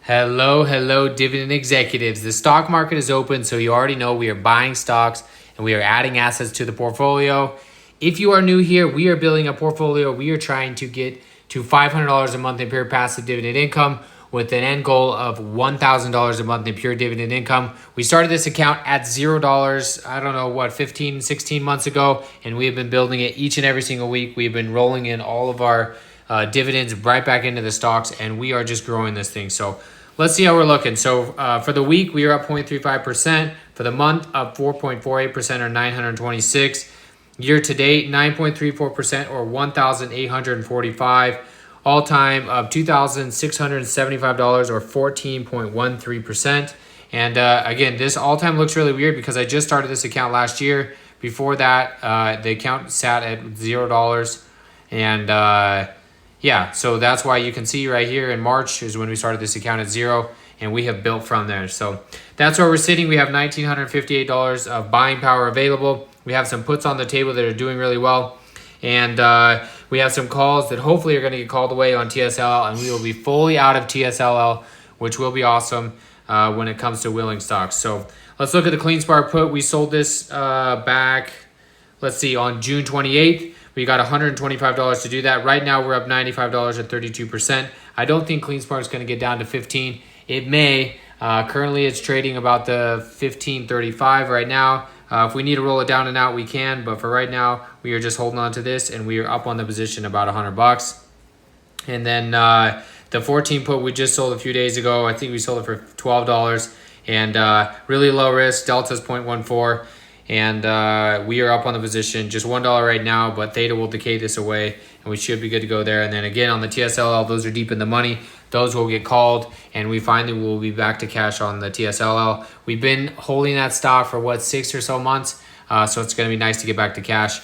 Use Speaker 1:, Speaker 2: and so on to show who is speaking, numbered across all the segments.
Speaker 1: Hello, dividend executives. The stock market is open, so you already know we are buying stocks and we are adding assets to the portfolio. If you are new here, we are building a portfolio. We are trying to get to $500 a month in pure passive dividend income with an end goal of $1,000 a month in pure dividend income. We started this account at $0, I don't know, 15, 16 months ago, and we have been building it each and every single week. We've been rolling in all of our dividends right back into the stocks, and we are just growing this thing. So let's see how we're looking. So for the week, we are up 0.35%. For the month, up 4.48% or 926. Year to date, 9.34% or 1,845. All time of $2,675 or 14.13%. And again, this all time looks really weird because I just started this account last year. Before that, the account sat at $0. And yeah, so that's why you can see right here in March is when we started this account at 0, and we have built from there. So that's where we're sitting. We have $1,958 of buying power available. We have some puts on the table that are doing really well. And we have some calls that hopefully are going to get called away on TSLL, and we will be fully out of TSLL, which will be awesome when it comes to willing stocks. So let's look at the Clean Spark put. We sold this back, let's see, on June 28th. We got $125 to do that. Right now, we're up $95 at 32%. I don't think Clean Spark is going to get down to 15. It may. Currently, it's trading about the 15.35 right now. If we need to roll it down and out, we can. But for right now, we are just holding on to this, and we are up on the position about $100. And then the 14 put we just sold a few days ago. I think we sold it for $12. And really low risk. Delta's 0.14. And we are up on the position, just $1 right now, but Theta will decay this away, and we should be good to go there. And then again, on the TSLL, those are deep in the money. Those will get called, and we finally will be back to cash on the TSLL. We've been holding that stock for, 6 or so months, so it's going to be nice to get back to cash.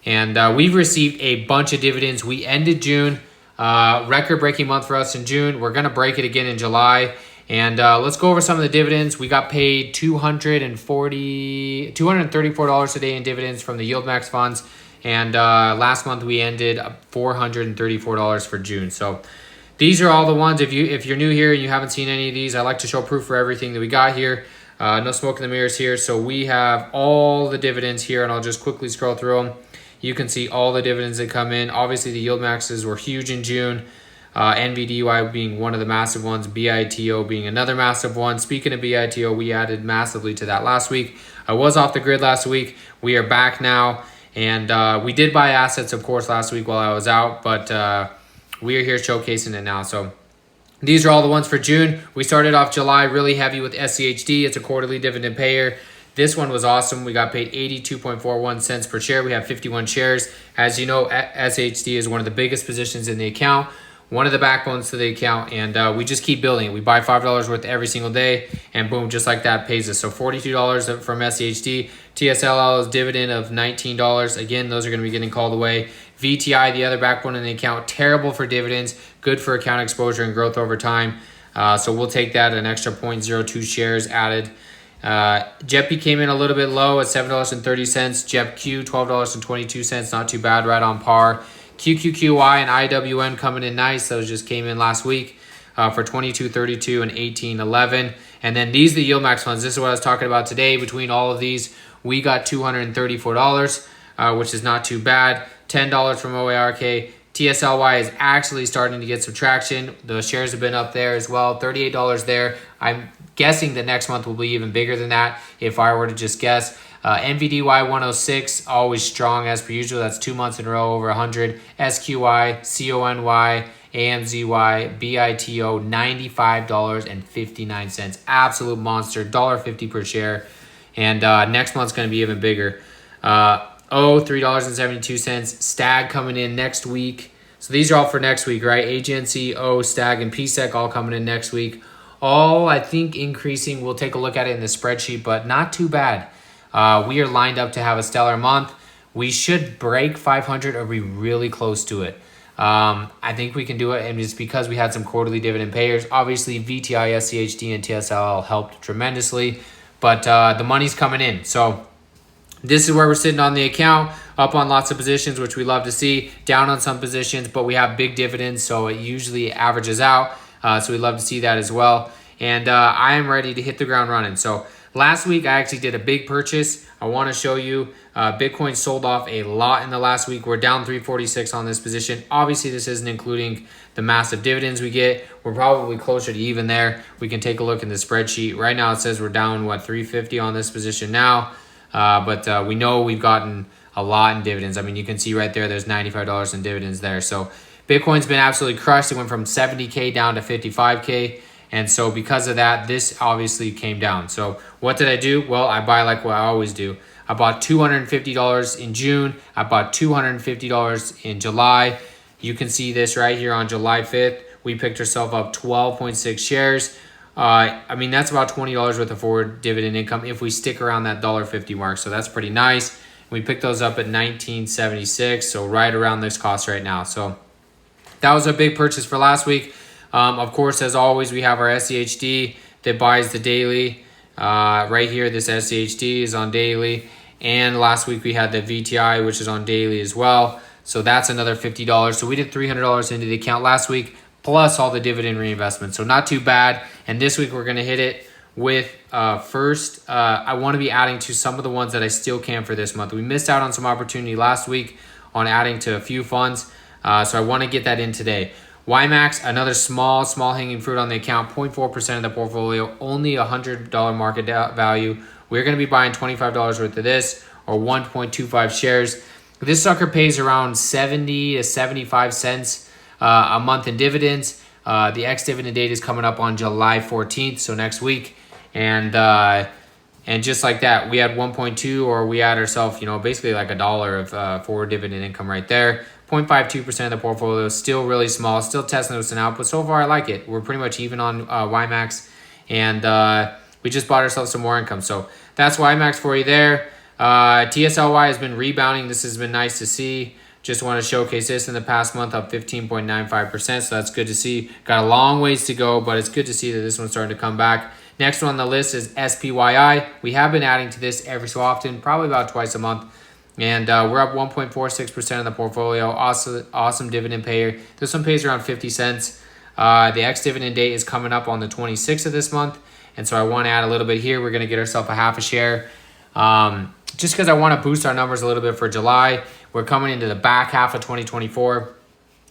Speaker 1: And we've received a bunch of dividends. We ended June, record-breaking month for us in June. We're going to break it again in July. And let's go over some of the dividends. We got paid $234 a day in dividends from the Yield Max funds. And last month we ended $434 for June. So these are all the ones. If you're new here and you haven't seen any of these, I like to show proof for everything that we got here. No smoke in the mirrors here. So we have all the dividends here, and I'll just quickly scroll through them. You can see all the dividends that come in. Obviously, the Yield Maxes were huge in June. NVDY being one of the massive ones, BITO being another massive one. Speaking of BITO, we added massively to that last week. I was off the grid last week. We are back now, and we did buy assets, of course, last week while I was out, but we are here showcasing it now. So these are all the ones for June. We started off July really heavy with SCHD. It's a quarterly dividend payer. This one was awesome. We got paid 82.41 cents per share. We have 51 shares. As you know, SHD is one of the biggest positions in the account, one of the backbones to the account, and we just keep building it. We buy $5 worth every single day, and boom, just like that pays us. So $42 from SCHD. TSLL's dividend of $19. Again, those are going to be getting called away. VTI, the other backbone in the account, terrible for dividends, good for account exposure and growth over time. So we'll take that, an extra 0.02 shares added. JEPI came in a little bit low at $7.30. JEPQ, $12.22, not too bad, right on par. QQQY and IWN coming in nice. Those just came in last week for $22.32 and $18.11. And then these are the Yield Max funds. This is what I was talking about today. Between all of these, we got $234, which is not too bad. $10 from OARK. TSLY is actually starting to get some traction. The shares have been up there as well. $38 there. I'm guessing the next month will be even bigger than that if I were to just guess. NVDY 106, always strong as per usual. That's 2 months in a row over 100. SQY, CONY, AMZY, BITO, $95.59. Absolute monster, $1.50 per share. And next month's going to be even bigger. $3.72. Stag coming in next week. So these are all for next week, right? AGNC, Stag, and PSEC all coming in next week. All, I think, increasing. We'll take a look at it in the spreadsheet, but not too bad. We are lined up to have a stellar month. We should break 500 or be really close to it. I think we can do it, and it's because we had some quarterly dividend payers. Obviously, VTI, SCHD, and TSL helped tremendously, but the money's coming in. So this is where we're sitting on the account, up on lots of positions, which we love to see, down on some positions, but we have big dividends, so it usually averages out. So we'd love to see that as well. And I am ready to hit the ground running. So last week, I actually did a big purchase. I want to show you Bitcoin sold off a lot in the last week. We're down 346 on this position. Obviously, this isn't including the massive dividends we get. We're probably closer to even there. We can take a look in the spreadsheet. Right now, it says we're down, 350 on this position now. But we know we've gotten a lot in dividends. I mean, you can see right there, there's $95 in dividends there. So Bitcoin's been absolutely crushed. It went from 70K down to 55K. And so because of that, this obviously came down. So what did I do? Well, I buy like what I always do. I bought $250 in June. I bought $250 in July. You can see this right here on July 5th. We picked ourselves up 12.6 shares. I mean, that's about $20 worth of forward dividend income if we stick around that $1.50 mark. So that's pretty nice. We picked those up at $19.76, so right around this cost right now. So that was a big purchase for last week. Of course, as always, we have our SCHD that buys the daily. Right here, this SCHD is on daily. And last week we had the VTI, which is on daily as well. So that's another $50. So we did $300 into the account last week, plus all the dividend reinvestment. So not too bad. And this week we're going to hit it with first, I want to be adding to some of the ones that I still can for this month. We missed out on some opportunity last week on adding to a few funds. So I want to get that in today. YMAX, another small hanging fruit on the account, 0.4% of the portfolio, only $100 market value. We're going to be buying $25 worth of this, or 1.25 shares. This sucker pays around 70 to 75 cents a month in dividends. The ex-dividend date is coming up on July 14th, so next week. And just like that, we had 1.2, or we had ourselves, basically like $1 of forward dividend income right there. 0.52% of the portfolio, still really small, still testing this out, but so far I like it. We're pretty much even on YMAX, and we just bought ourselves some more income. So that's YMAX for you there. TSLY has been rebounding. This has been nice to see. Just want to showcase this in the past month, up 15.95%, so that's good to see. Got a long ways to go, but it's good to see that this one's starting to come back. Next one on the list is SPYI. We have been adding to this every so often, probably about twice a month. And we're up 1.46% of the portfolio. Awesome dividend payer. This one pays around 50 cents. The ex-dividend date is coming up on the 26th of this month. And so I want to add a little bit here. We're going to get ourselves a half a share. Just because I want to boost our numbers a little bit for July. We're coming into the back half of 2024.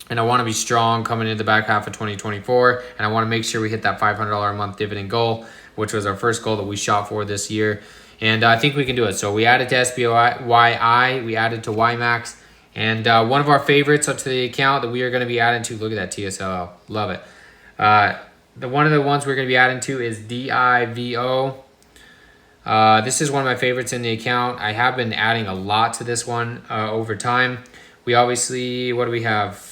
Speaker 1: And I want to be strong coming into the back half of 2024. And I want to make sure we hit that $500 a month dividend goal, which was our first goal that we shot for this year. And I think we can do it. So we added to SPYI, we added to YMAX, and one of our favorites up to the account that we are going to be adding to, look at that TSLL, love it. One of the ones we're going to be adding to is DIVO. This is one of my favorites in the account. I have been adding a lot to this one over time. We obviously, what do we have?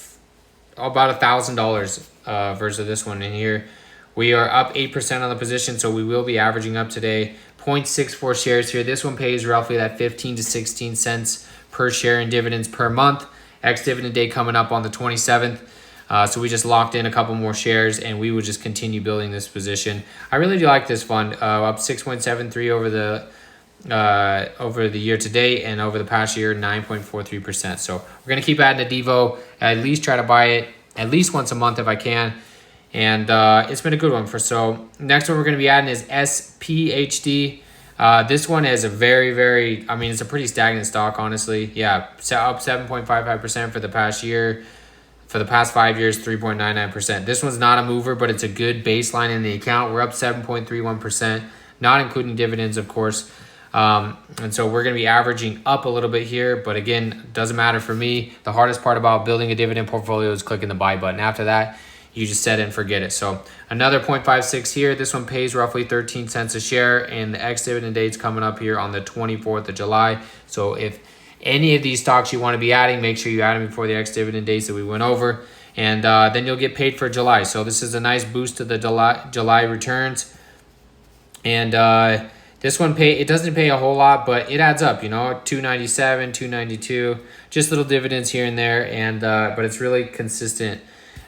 Speaker 1: About $1,000 versus this one in here. We are up 8% on the position, so we will be averaging up today. 0.64 shares here. This one pays roughly that 15 to 16 cents per share in dividends per month. Ex-dividend day coming up on the 27th. So we just locked in a couple more shares, and we would just continue building this position. I really do like this fund. Up 6.73 over the year to date, and over the past year, 9.43%. So we're going to keep adding to Devo. At least try to buy it at least once a month if I can. And it's been a good one. So next one we're going to be adding is SPHD. This one is a very, it's a pretty stagnant stock, honestly. Yeah, up 7.55% for the past year. For the past 5 years, 3.99%. This one's not a mover, but it's a good baseline in the account. We're up 7.31%, not including dividends, of course. And so we're going to be averaging up a little bit here. But again, doesn't matter for me. The hardest part about building a dividend portfolio is clicking the buy button. After that, you just set it and forget it. So another 0.56 here. This one pays roughly 13 cents a share, and the ex-dividend date's coming up here on the 24th of July. So if any of these stocks you want to be adding, make sure you add them before the ex-dividend dates that we went over, and then you'll get paid for July. So this is a nice boost to the July returns. And this one it doesn't pay a whole lot, but it adds up, $2.97, $2.92, just little dividends here and there, and but it's really consistent.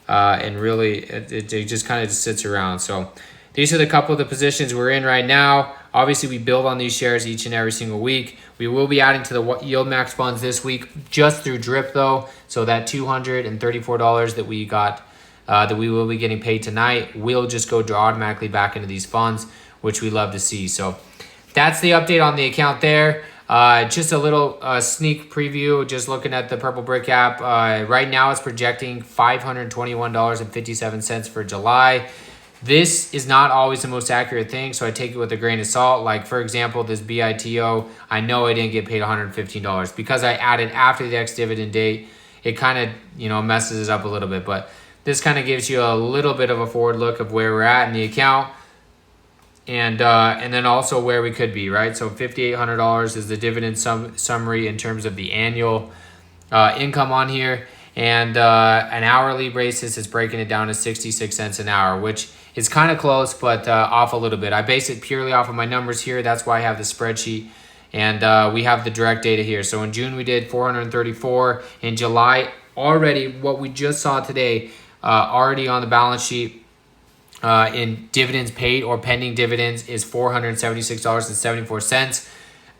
Speaker 1: And really, it just kind of sits around. So these are the couple of the positions we're in right now. Obviously, we build on these shares each and every single week. We will be adding to the Yield Max funds this week just through DRIP, though. So that $234 that we got that we will be getting paid tonight will just go automatically back into these funds, which we love to see. So that's the update on the account there. Just a little sneak preview, just looking at the Purple Brick app. Right now it's projecting $521.57 for July. This is not always the most accurate thing, so I take it with a grain of salt. Like, for example, this BITO, I know I didn't get paid $115. Because I added after the ex-dividend date, it kind of, messes it up a little bit. But this kind of gives you a little bit of a forward look of where we're at in the account. And then also where we could be, right? So $5,800 is the dividend summary in terms of the annual income on here. And an hourly basis is breaking it down to 66 cents an hour, which is kind of close, but off a little bit. I base it purely off of my numbers here. That's why I have the spreadsheet. And we have the direct data here. So in June, we did 434. In July, already what we just saw today, already on the balance sheet, in dividends paid or pending dividends is $476.74.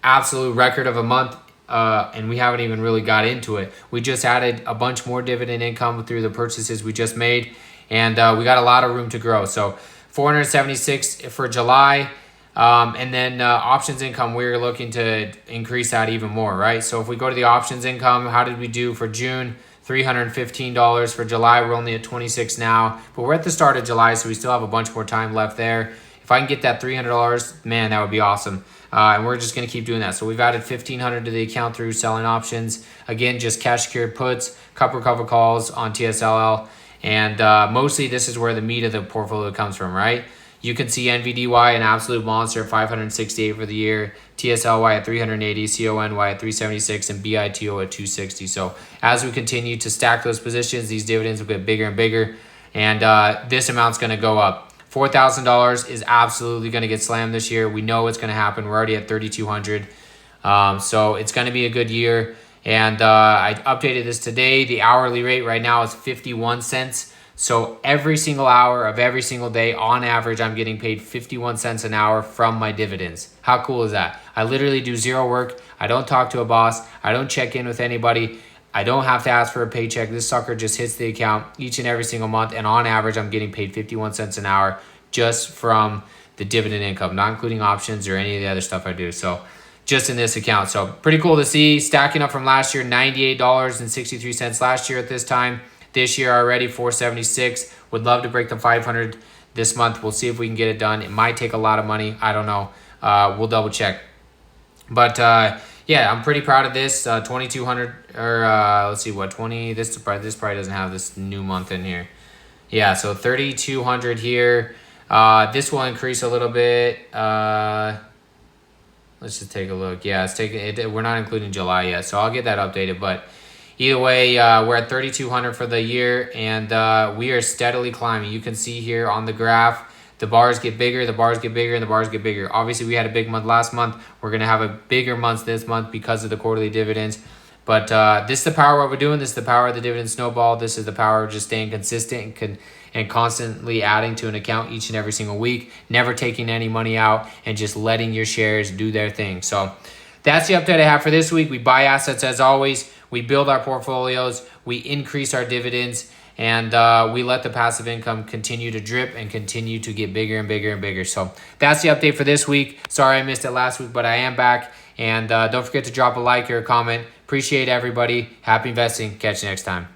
Speaker 1: Absolute record of a month. And we haven't even really got into it. We just added a bunch more dividend income through the purchases we just made. And we got a lot of room to grow. So 476 for July. And then options income, we're looking to increase that even more, right? So if we go to the options income, how did we do for June? $315 for July. We're only at 26 now, but we're at the start of July, so we still have a bunch more time left there. If I can get that $300, man, that would be awesome. And we're just going to keep doing that. So we've added $1,500 to the account through selling options. Again, just cash secured puts, cover calls on TSLL. And mostly this is where the meat of the portfolio comes from, right? You can see NVDY, an absolute monster at 568 for the year, TSLY at 380, CONY at 376, and BITO at 260. So as we continue to stack those positions, these dividends will get bigger and bigger, and this amount's going to go up. $4,000 is absolutely going to get slammed this year. We know it's going to happen. We're already at 3,200. So it's going to be a good year. And I updated this today. The hourly rate right now is 51 cents. So every single hour of every single day, on average, I'm getting paid 51 cents an hour from my dividends. How cool is that? I literally do zero work. I don't talk to a boss. I don't check in with anybody. I don't have to ask for a paycheck. This sucker just hits the account each and every single month. And on average, I'm getting paid 51 cents an hour just from the dividend income, not including options or any of the other stuff I do. So just in this account. So pretty cool to see. Stacking up from last year, $98.63 last year at this time. This year already, $476. Would love to break the 500 this month. We'll see if we can get it done. It might take a lot of money. I don't know. We'll double check. But yeah, I'm pretty proud of this. 2,200 or let's see what 20. This probably doesn't have this new month in here. Yeah, so 3,200 here. This will increase a little bit. Let's just take a look. Yeah, it's taking it. We're not including July yet, so I'll get that updated. But either way, we're at 3,200 for the year, and we are steadily climbing. You can see here on the graph, the bars get bigger, the bars get bigger, and the bars get bigger. Obviously, we had a big month last month. We're going to have a bigger month this month because of the quarterly dividends. But this is the power of what we're doing. This is the power of the dividend snowball. This is the power of just staying consistent and constantly adding to an account each and every single week, never taking any money out, and just letting your shares do their thing. So that's the update I have for this week. We buy assets as always. We build our portfolios. We increase our dividends. And we let the passive income continue to drip and continue to get bigger and bigger and bigger. So that's the update for this week. Sorry I missed it last week, but I am back. And don't forget to drop a like or a comment. Appreciate everybody. Happy investing. Catch you next time.